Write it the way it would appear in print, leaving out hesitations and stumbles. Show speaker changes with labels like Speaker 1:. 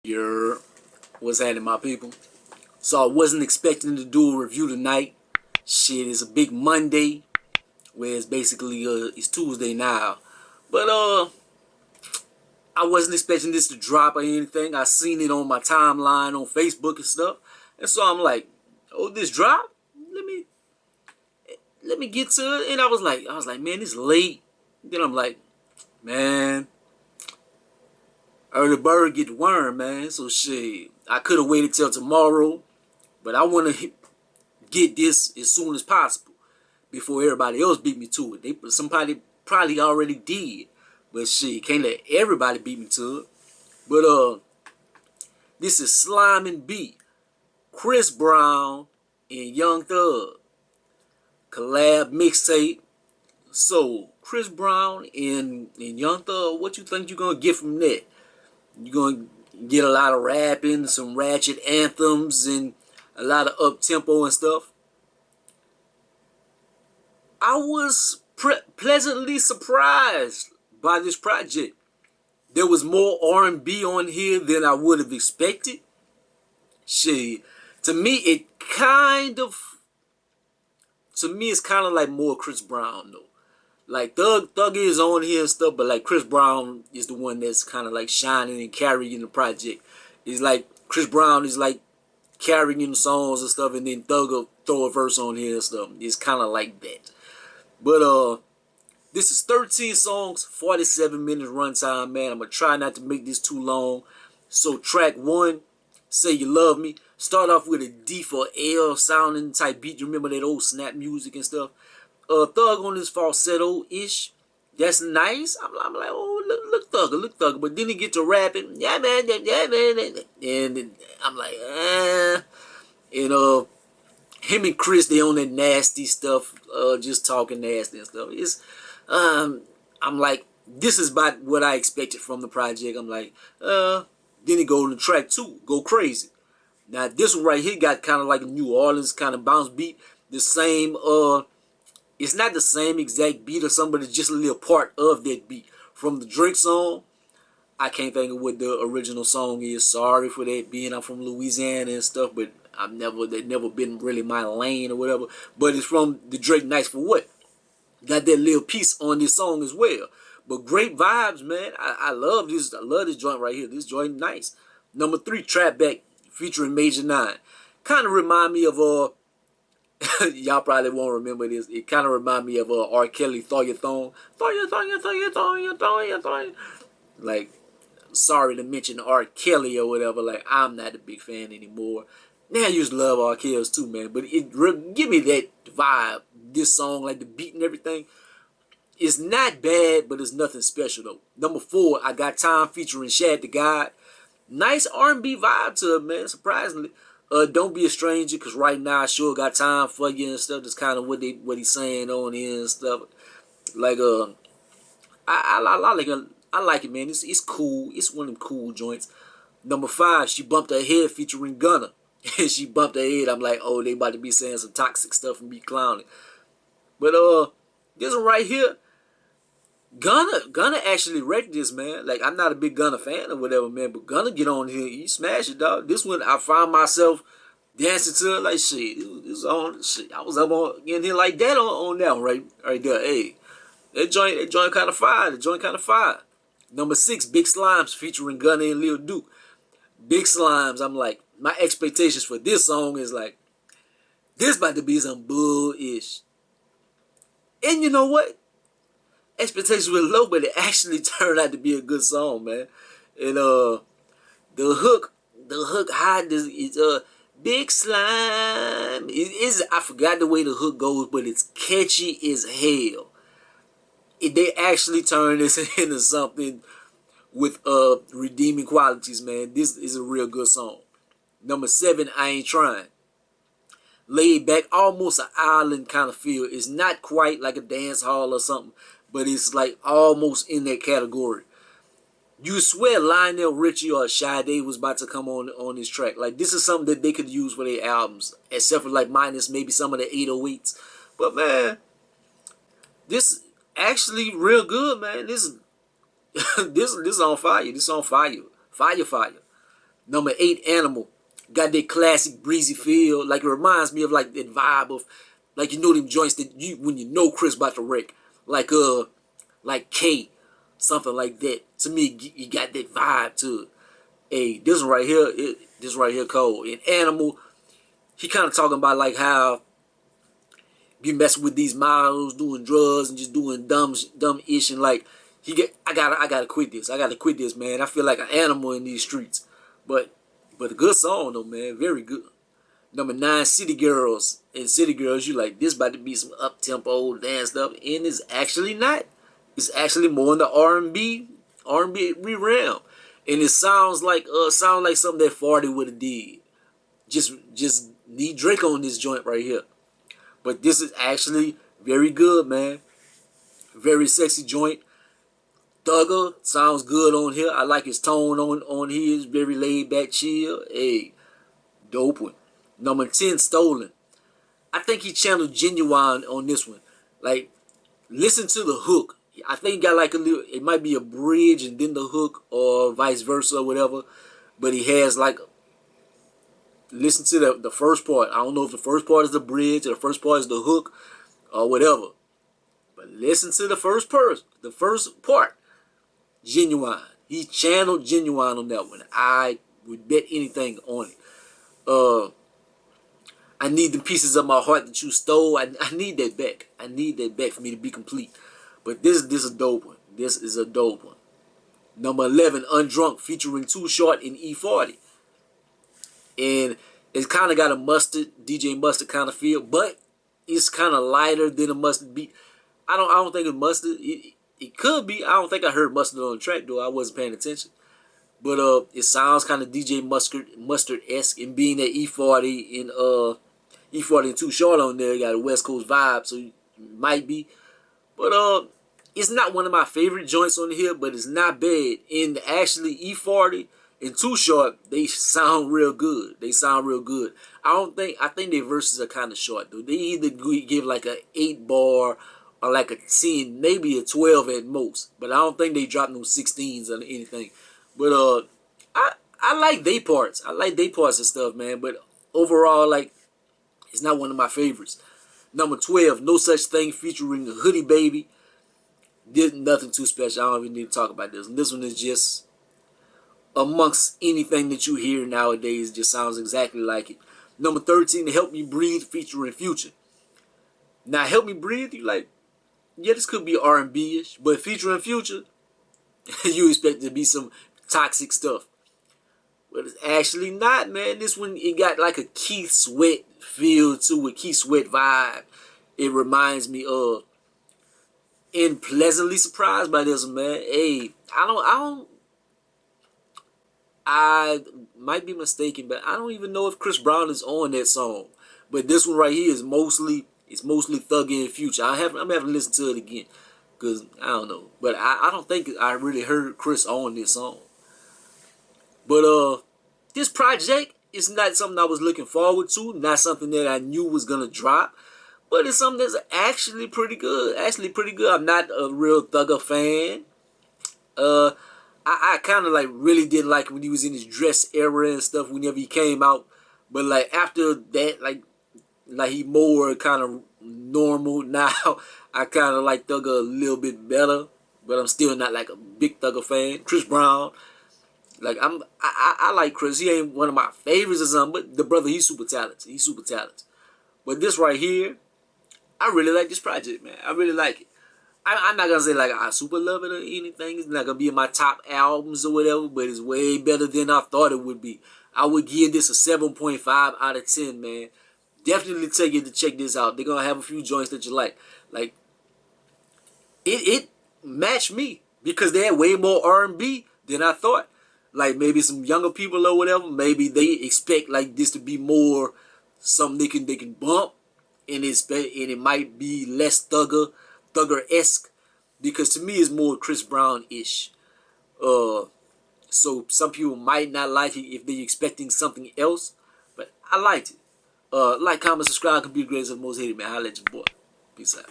Speaker 1: You're what's happening, my people? So I wasn't expecting to do a review tonight. Shit, it's a big Monday, where it's basically it's Tuesday now. But I wasn't expecting this to drop or anything. I seen it on my timeline on Facebook and stuff, and so I'm like, oh, this drop? Let me get to it. And I was like, man, it's late. Then I'm like, man, early bird get the worm, man. So shit, I could have waited till tomorrow, but I want to get this as soon as possible before everybody else beat me to it. Somebody probably already did, but shit, can't let everybody beat me to it. But this is Slime and Beat, Chris Brown and Young Thug collab mixtape. So Chris Brown and Young Thug, what you think you're gonna get from that? You're gonna get a lot of rapping, some ratchet anthems, and a lot of up tempo and stuff. I was pleasantly surprised by this project. There was more R&B on here than I would have expected. Shit, to me it's kind of like more Chris Brown though. Like Thug is on here and stuff, but like Chris Brown is the one that's kind of like shining and carrying the project. It's like Chris Brown is like carrying songs and stuff, and then Thug will throw a verse on here and stuff. It's kind of like that. But this is 13 songs, 47 minutes runtime, man. I'm gonna try not to make this too long. So track 1, Say You Love Me. Start off with a D for L sounding type beat. You remember that old snap music and stuff? Thug on this falsetto-ish. That's nice. I'm like, oh, look Thugger. But then he get to rapping, yeah man. And I'm like, And him and Chris, they on that nasty stuff, just talking nasty and stuff. I'm like, this is about what I expected from the project. I'm like, then he go to track 2, Go Crazy. Now this one right here got kind of like a New Orleans kind of bounce beat. The same, it's not the same exact beat or something, but it's just a little part of that beat. From the Drake song, I can't think of what the original song is. Sorry for that, being I'm from Louisiana and stuff, but they've never been really my lane or whatever. But it's from the Drake Nice for What. Got that little piece on this song as well. But great vibes, man. I love this. I love this joint right here. This joint nice. Number 3, Trap Back featuring Major 9. Kind of remind me of y'all probably won't remember this. It kind of remind me of R. Kelly, Throw Your Thong. Throw your thong. Like, sorry to mention R. Kelly or whatever. Like, I'm not a big fan anymore. Now I used to love R. Kelly's too, man. But give me that vibe. This song, like the beat and everything, it's not bad, but it's nothing special though. Number 4, I Got Time featuring Shad the God. Nice R&B vibe to it, man. Surprisingly. Don't Be a Stranger, because right now I sure got time for you and stuff. That's kind of what he's saying on here and stuff. Like I like it, man. It's cool. It's one of them cool joints. Number 5, She Bumped Her Head featuring Gunna. And she bumped her head. I'm like, oh, they about to be saying some toxic stuff and be clowning. But this one right here, Gunna actually wrecked this, man. Like, I'm not a big Gunna fan or whatever, man, but Gunna get on here, he smash it, dog. This one, I found myself dancing to it like shit. It was on shit. I was up on in here like that on that one right there. Hey, that joint kind of fire. The joint kind of fire. Number 6, Big Slimes featuring Gunna and Lil Duke. Big Slimes. I'm like, my expectations for this song is like, this about to be some bull-ish. And you know what? Expectations were low, but it actually turned out to be a good song, man. And the hook hide is Big Slime. I forgot the way the hook goes, but it's catchy as hell. They actually turned this into something with redeeming qualities, man. This is a real good song. Number 7, I Ain't Tryin. Laid back, almost an island kind of feel. It's not quite like a dance hall or something, but it's like almost in that category. You swear Lionel Richie or Sade was about to come on this track. Like, this is something that they could use for their albums, except for like minus maybe some of the 808s. But man, this actually real good, man. This this is on fire. This is on fire. Fire. Number 8, Animal. Got that classic breezy feel. Like it reminds me of like that vibe of like you know them joints that you when you know Chris about to wreck. Like K, something like that. To me, you got that vibe to it. Hey, this right here cold. In Animal, he kind of talking about like how be messing with these models, doing drugs and just doing dumb ish and like I gotta quit this. I gotta quit this, man. I feel like an animal in these streets. But a good song though, man. Very good. Number 9, City Girls. And City Girls, you like this about to be some up tempo dance stuff, and it's actually not. It's actually more in the R&B realm, and it sounds like something that 40 would have did. Just need Drake on this joint right here. But this is actually very good, man. Very sexy joint. Thugger sounds good on here. I like his tone on his very laid back, chill. Hey, dope one. Number 10, Stolen. I think he channeled Genuine on this one. Like, listen to the hook. I think he got like a little, it might be a bridge and then the hook or vice versa or whatever. But he has like, listen to the first part. I don't know if the first part is the bridge or the first part is the hook or whatever. But listen to the first part. Genuine. He channeled Genuine on that one. I would bet anything on it. I need the pieces of my heart that you stole. I need that back. I need that back for me to be complete. But this is a dope one. This is a dope one. Number 11, Undrugged, featuring Too Short and E40. And it's kind of got a DJ Mustard kind of feel, but it's kind of lighter than a Mustard beat. I don't think it's Mustard. It could be. I don't think I heard Mustard on the track though. I wasn't paying attention. But it sounds kind of DJ Mustard-esque, and being that E40 and Too Short on there, got a West Coast vibe, so it might be. But it's not one of my favorite joints on here, but it's not bad. And actually, E40 and Too Short, they sound real good. They sound real good. I think their verses are kind of short though. They either give like a 8-bar or like a 10, maybe a 12 at most. But I don't think they drop no 16s or anything. But I like they parts. I like they parts and stuff, man. But overall, like, it's not one of my favorites. Number 12, No Such Thing, featuring the Hoodie Baby. Did nothing too special. I don't even need to talk about this one. This one is just amongst anything that you hear nowadays. Just sounds exactly like it. Number 13, Help Me Breathe, featuring Future. Now, Help Me Breathe, you like, yeah, this could be R&B-ish, but featuring Future, you expect it to be some toxic stuff. But it's actually not, man. This one, it got like a Keith Sweat feel to it, Keith Sweat vibe. It reminds me of, and pleasantly surprised by this one, man. Hey, I might be mistaken, but I don't even know if Chris Brown is on that song. But this one right here is mostly Thugger and Future. I'm having to listen to it again, because I don't know. But I don't think I really heard Chris on this song. But this project is not something I was looking forward to, not something that I knew was gonna drop. But it's something that's actually pretty good. I'm not a real Thugger fan. I kind of like really didn't like when he was in his dress era and stuff whenever he came out. But like after that, like he more kind of normal now. I kind of like Thugger a little bit better, but I'm still not like a big Thugger fan. Chris Brown, like I like Chris. He ain't one of my favorites or something, but the brother, he's super talented. He's super talented. But this right here, I really like this project, man. I really like it. I'm not gonna say like I super love it or anything. It's not gonna be in my top albums or whatever, but it's way better than I thought it would be. I would give this a 7.5 out of 10, man. Definitely tell you to check this out. They're gonna have a few joints that you like. Like it matched me because they had way more R&B than I thought. Like maybe some younger people or whatever, maybe they expect like this to be more something they can bump, and it might be less Thugger-esque, because to me it's more Chris Brown-ish. So some people might not like it if they're expecting something else, but I liked it. Like, comment, subscribe, computer greatest of most hated, man. Holla at your boy. Peace out.